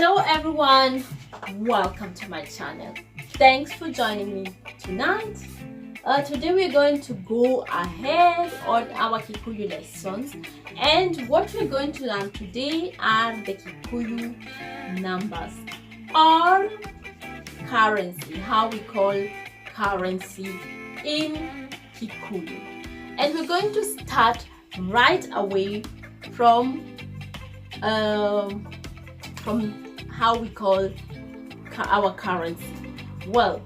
Hello everyone, welcome to my channel. Thanks for joining me tonight. Today we're going to go ahead on our Kikuyu lessons, and what we're going to learn today are the Kikuyu numbers or currency, how we call currency in Kikuyu. And we're going to start right away from how we call our currency. Well,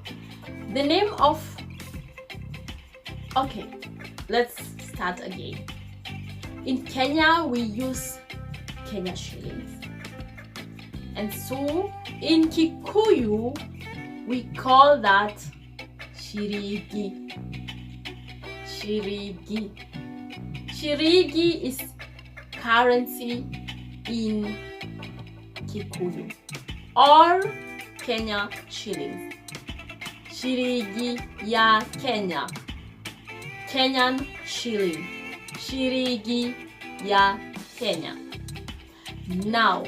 the name of let's start again. In Kenya we use Kenya shillings, and so in Kikuyu we call that shirigi. Shirigi is currency in Kikuyu or Kenya shillings. Shirigi ya Kenya, Kenyan shilling. Shirigi ya Kenya. Now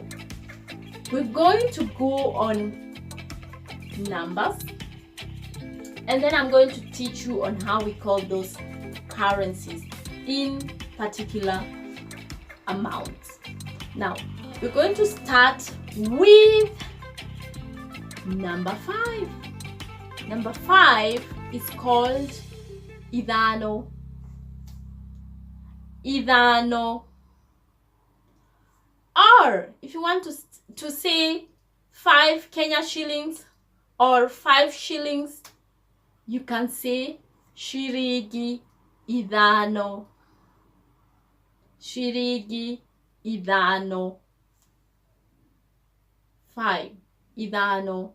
we're going to go on numbers, and then I'm going to teach you on how we call those currencies in particular amounts. Now we're going to start with number 5. Number 5 is called idhano. Or if you want to say 5 Kenya shillings or 5 shillings, you can say shirigi idhano. Shirigi idhano. 5 idhano.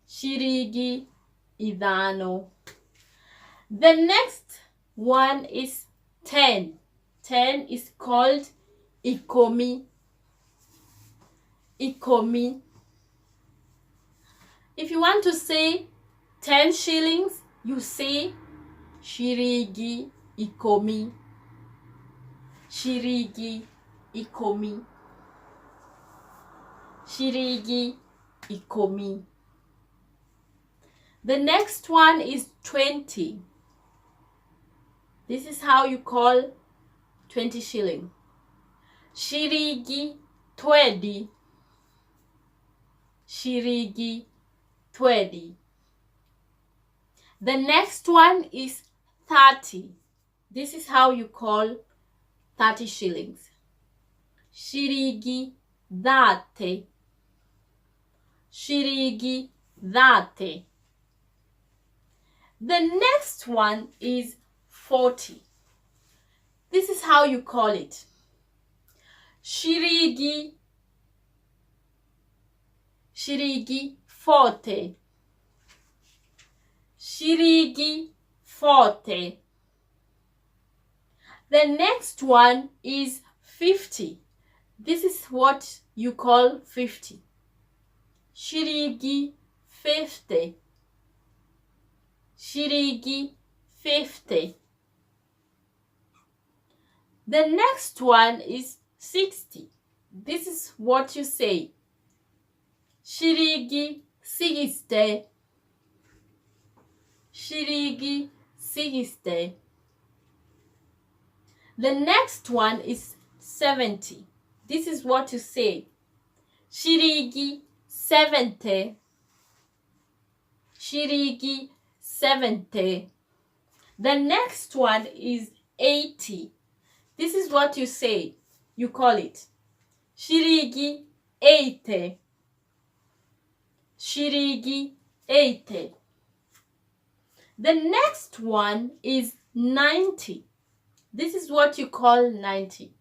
Shirigi idhano. The next one is 10. 10 is called ikomi. If you want to say 10 shillings, you say shirigi ikomi. Shirigi ikomi. Shirigi ikomi. The next one is 20. This is how you call 20 shilling. Shirigi twedi. Shirigi twedi. The next one is 30. This is how you call 30 shillings. Shirigi dhate. Shirigi dhate. The next one is 40. This is how you call it. Shirigi forte. Shirigi forte. The next one is 50. This is what you call 50. Shirigi 50. Shirigi 50. The next one is 60. This is what you say. Shirigi sigiste. Shirigi sigiste. The next one is 70. This is what you say. Shirigi 70. Shirigi 70. The next one is 80. This is what you say. You call it. Shirigi 80. Shirigi 80. The next one is 90. This is what you call 90.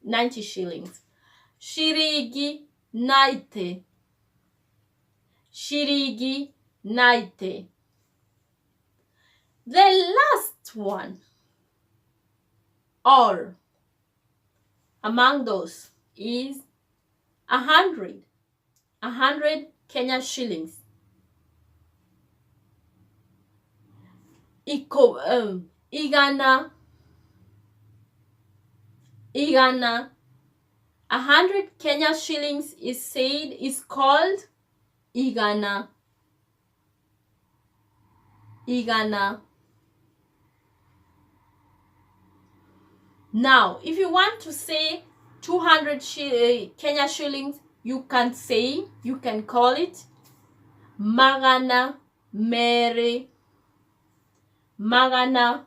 90 shillings. Shirigi 90. Shirigi 90. The last one, or among those, is 100. 100 Kenya shillings. Igana. 100 Kenya shillings is called igana. Igana. Now, if you want to say 200 Kenya shillings, you can call it magana mere. Magana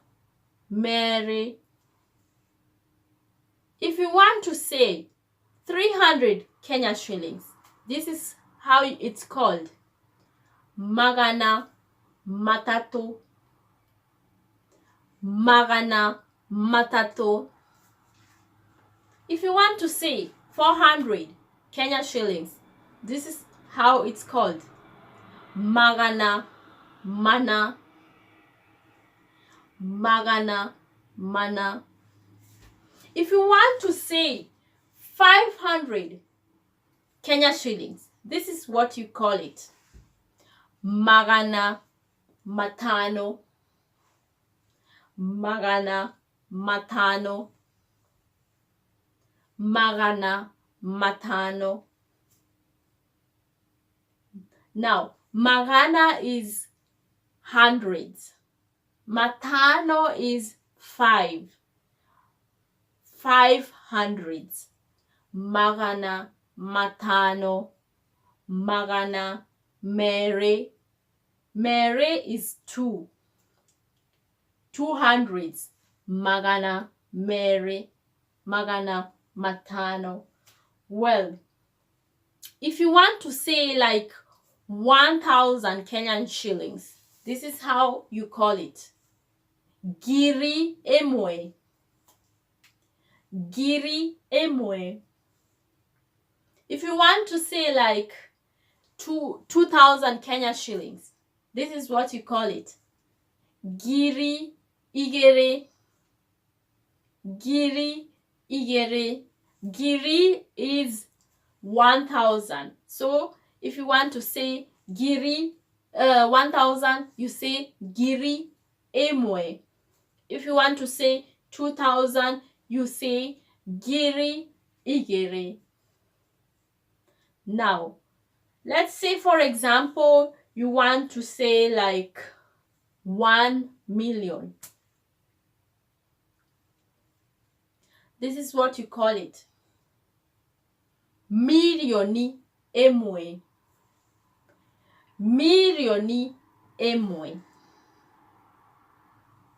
mere. If you want to say 300 Kenya shillings, this is how it's called. Magana matato. Magana matato. If you want to say 400 Kenya shillings, this is how it's called. Magana mana. Magana mana. If you want to say 500 Kenya shillings, this is what you call it. Magana matano. Magana matano. Magana matano. Now, magana is hundreds. Matano is 5. 500. Magana matano. Magana mere. Mere is 2. 200. Magana mere. Magana matano. Well, if you want to say like 1,000 Kenyan shillings, this is how you call it. Giri emwe. Giri emwe. If you want to say like 2,000 Kenya shillings, this is what you call it. Giri igere. Giri igere. Giri is 1,000. So if you want to say giri 1,000, you say giri emwe. If you want to say 2,000, you say giri igere. Now, let's say for example, you want to say like 1 million. This is what you call it. Milioni emwe. Milioni emwe.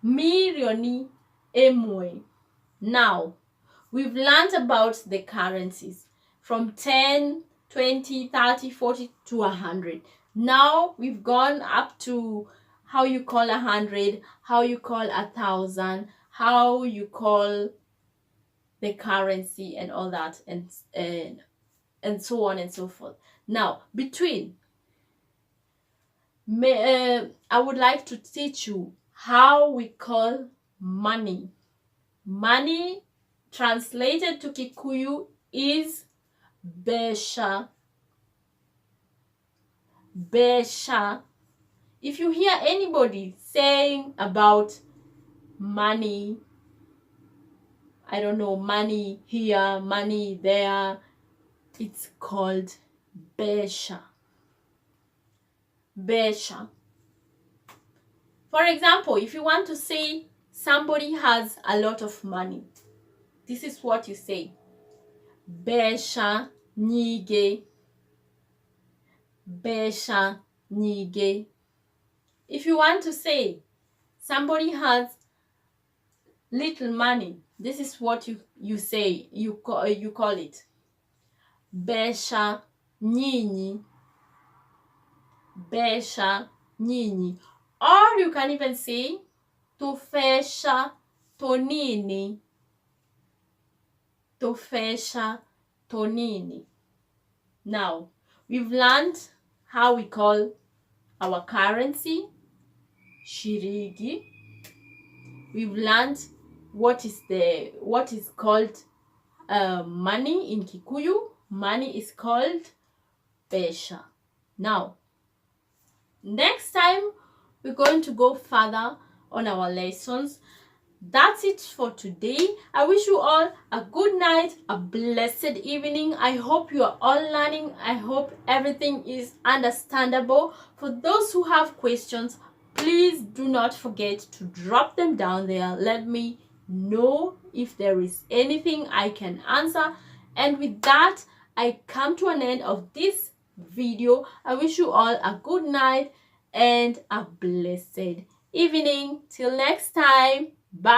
Milioni emwe. Now, we've learned about the currencies from 10, 20, 30, 40 to 100. Now we've gone up to how you call 100, how you call 1,000, how you call the currency and all that, and so on and so forth. Now, I would like to teach you how we call money. Money translated to Kikuyu is besha. Besha. If you hear anybody saying about money, I don't know, money here, money there, it's called besha. Besha. For example, if you want to say somebody has a lot of money, this is what you say. Besha nyige. Besha nyige. If you want to say somebody has little money, this is what you say, you call it. Besha nyinyi. Besha nyinyi. Or you can even say tofesha tonini. Tofesha tonini. Now, we've learned how we call our currency, shirigi. We've learned what is called money in Kikuyu. Money is called pesha. Now, next time we're going to go further on our lessons. that's it for today. I wish you all a good night, a blessed evening. I hope you are all learning. I hope everything is understandable. For those who have questions, please do not forget to drop them down there. Let me know if there is anything I can answer. And with that, I come to an end of this video. I wish you all a good night and a blessed evening. Till next time. Bye.